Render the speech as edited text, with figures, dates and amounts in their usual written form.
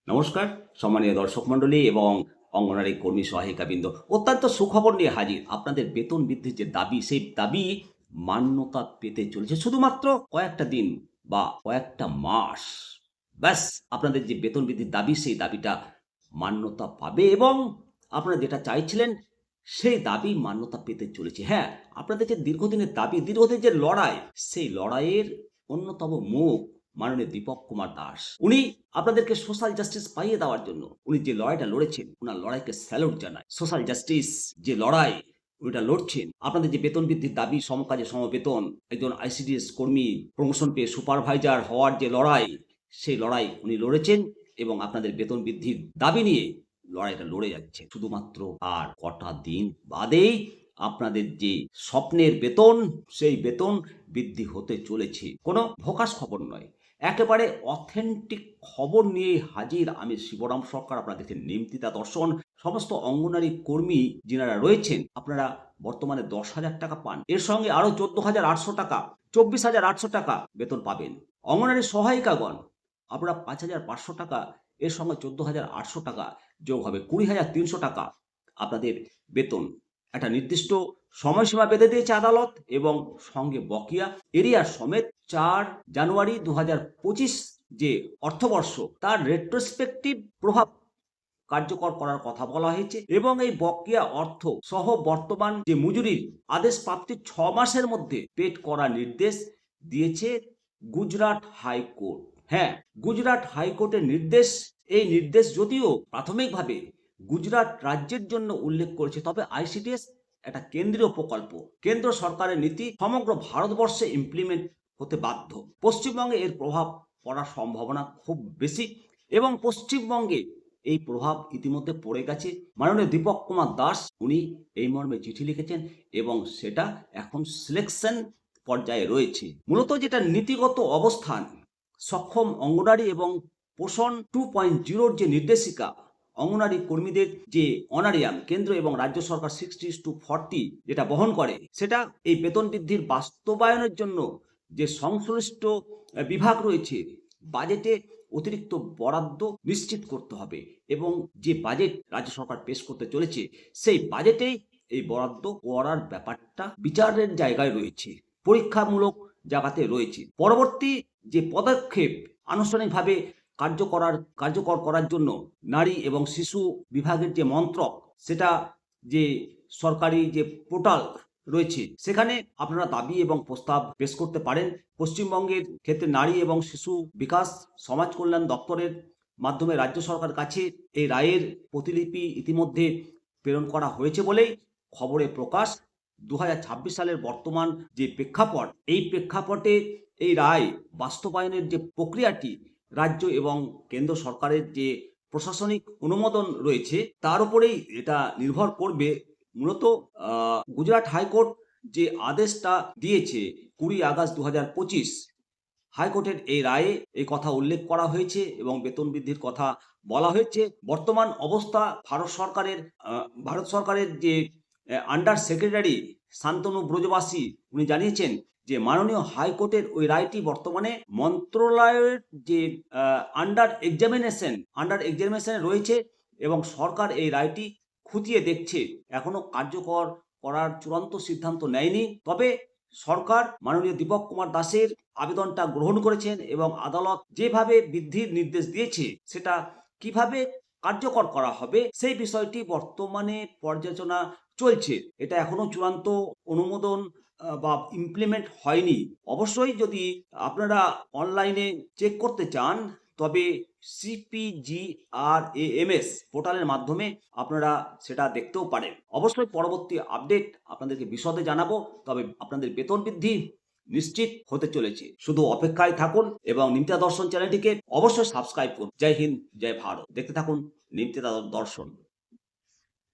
নমস্কার সম্মানীয় দর্শক মণ্ডলী এবং অঙ্গনারী কর্মী সহায়িকাবৃন্দ, অত্যন্ত সুখবর নিয়ে হাজির। আপনাদের বেতন বৃদ্ধির যে দাবি, সেই দাবি মান্যতা পেতে চলেছে শুধুমাত্র কয়েকটা দিন বা কয়েকটা মাস। ব্যাস, আপনাদের যে বেতন বৃদ্ধির দাবি, সেই দাবিটা মান্যতা পাবে এবং আপনারা যেটা চাইছিলেন সেই দাবি মান্যতা পেতে চলেছে। হ্যাঁ, আপনাদের যে দীর্ঘদিনের দাবি, দীর্ঘদিনের যে লড়াই, সেই লড়াইয়ের অন্যতম মুখ মাননীয় দীপক কুমার দাস। উনি আপনাদেরকে সোশ্যাল জাস্টিস পাইয়ে দেওয়ার জন্য উনি যে লড়াইটা লড়েছেন, উনার লড়াইকে স্যালুট জানায়। সোশ্যাল জাস্টিস যে লড়াই উনিটা লড়ছেন, আপনাদের যে বেতন বৃদ্ধির দাবি, সমকাজে সমবেতন, একজন আইসিডিএস কর্মী প্রমোশন পেয়ে সুপারভাইজার হওয়ার যে লড়াই, সেই লড়াই উনি লড়েছেন এবং আপনাদের বেতন বৃদ্ধির দাবি নিয়ে লড়াইটা লড়ে যাচ্ছে। শুধুমাত্র আর কটা দিন বাদেই আপনাদের যে স্বপ্নের বেতন, সেই বেতন বৃদ্ধি হতে চলেছে। কোনো ভোকাস খবর নয়, একেবারে অথেন্টিক খবর নিয়ে হাজির আমি শিবরাম সরকার। আপনারা দেখছেন নিমতিতা দর্শন। সমস্ত অঙ্গনারী কর্মী যিনারা রয়েছেন, আপনারা বর্তমানে 10,000 টাকা পান, এর সঙ্গে আরো 14,800 টাকা, 24,800 টাকা বেতন পাবেন। অঙ্গনারী সহায়িকাগণ, আপনারা 5,500 টাকা, এর সঙ্গে 14,800 টাকা যোগ হবে 20,300 টাকা আপনাদের বেতন। একটা নির্দিষ্ট সময়সীমা বেঁধে দিয়েছে আদালত এবং সঙ্গে বকেয়া এরিয়ার সমেত 4 জানুয়ারি 2025 যে অর্থবর্ষ, তার রেট্রোস্পেক্টিভ প্রভাব কার্যকর করার কথা বলা হয়েছে এবং এই বকেয়া অর্থ সহ বর্তমান যে মজুরির আদেশ প্রাপ্তির 6 মাসের মধ্যে পেড করার নির্দেশ দিয়েছে গুজরাট হাইকোর্ট। হ্যাঁ, গুজরাট হাইকোর্টের নির্দেশ। এই নির্দেশ যদিও প্রাথমিকভাবে গুজরাট রাজ্যের জন্য উল্লেখ করেছে, তবে আইসিডিএস একটা কেন্দ্রীয় প্রকল্প, কেন্দ্র সরকারের নীতি সমগ্র ভারতবর্ষে ইমপ্লিমেন্ট হতে বাধ্য। পশ্চিমবঙ্গে এর প্রভাব পড়ার সম্ভাবনা খুব বেশি এবং পশ্চিমবঙ্গে এই প্রভাব ইতিমধ্যে পড়ে গেছে। মাননীয় দীপক কুমার দাস উনি এই মর্মে চিঠি লিখেছেন এবং সেটা এখন সিলেকশন পর্যায়ে রয়েছে। মূলত যেটা নীতিগত অবস্থান, সক্ষম অঙ্গনারী এবং পোষণ 2.0 যে নির্দেশিকা, অঙ্গনারী কর্মীদের যে অনারিয়াম কেন্দ্র এবং রাজ্য সরকার 60:40 যেটা বহন করে, সেটা এই বেতন বৃদ্ধির বাস্তবায়নের জন্য যে সংশ্লিষ্ট বিভাগ রয়েছে, বাজেটে অতিরিক্ত বরাদ্দ নিশ্চিত করতে হবে এবং যে বাজেট রাজ্য সরকার পেশ করতে চলেছে, সেই বাজেটেই এই বরাদ্দ করার ব্যাপারটা বিচারের জায়গায় রয়েছে, পরীক্ষামূলক জায়গাতে রয়েছে। পরবর্তী যে পদক্ষেপ আনুষ্ঠানিকভাবে কার্যকর করার জন্য নারী এবং শিশু বিভাগের যে মন্ত্রক, সেটা যে সরকারি যে পোর্টাল রয়েছে, সেখানে আপনারা দাবি এবং প্রস্তাব পেশ করতে পারেন। পশ্চিমবঙ্গের ক্ষেত্রে নারী এবং শিশু বিকাশ সমাজ কল্যাণ দপ্তরের মাধ্যমে রাজ্য সরকার কাছে এই রায়ের প্রতিলিপি ইতিমধ্যে প্রেরণ করা হয়েছে বলেই খবরে প্রকাশ। 2026 সালের বর্তমান যে প্রেক্ষাপট, এই প্রেক্ষাপটে এই রায় বাস্তবায়নের যে প্রক্রিয়াটি রাজ্য এবং কেন্দ্র সরকারের যে প্রশাসনিক অনুমোদন রয়েছে, তার উপরেই এটা নির্ভর করবে। মূলত গুজরাট হাইকোর্ট যে আদেশটা দিয়েছে 20 আগস্ট 2025, হাইকোর্টের এই রায়ে এই কথা উল্লেখ করা হয়েছে এবং বেতন বৃদ্ধির কথা বলা হয়েছে। বর্তমান অবস্থা ভারত সরকারের যে আন্ডার সেক্রেটারি শান্তনু ব্রজবাসী উনি জানিয়েছেন যে মাননীয় হাইকোর্টের ওই রায়টি বর্তমানে মন্ত্রণালয়ের যে আন্ডার এক্সামিনেশনে রয়েছে এবং সরকার এই রায়টি খতিয়ে দেখছে, এখনো কার্যকর করার চূড়ান্ত সিদ্ধান্ত নেয়নি। তবে সরকার মাননীয় দীপক কুমার দাসের আবেদনটা গ্রহণ করেছেন এবং আদালত যেভাবে বৃদ্ধির নির্দেশ দিয়েছে, সেটা কিভাবে কার্যকর করা হবে সেই বিষয়টি বর্তমানে পর্যালোচনা চলছে। এটা এখনো চূড়ান্ত অনুমোদন বা ইমপ্লিমেন্ট হয়নি। অবশ্যই যদি আপনারা অনলাইনে চেক করতে চান, তবে CPGRAMS পোর্টালের মাধ্যমে আপনারা সেটা দেখতেও পারেন। অবশ্যই পরবর্তী আপডেট আপনাদেরকে বিশদে জানাবো। তবে আপনাদের বেতন বৃদ্ধি নিশ্চিত হতে চলেছে, শুধু অপেক্ষায় থাকুন এবং নিমতিতা দর্শন চ্যানেলটিকে অবশ্যই সাবস্ক্রাইব করুন। জয় হিন্দ, জয় ভারত। দেখতে থাকুন নিমতিতা দর্শন।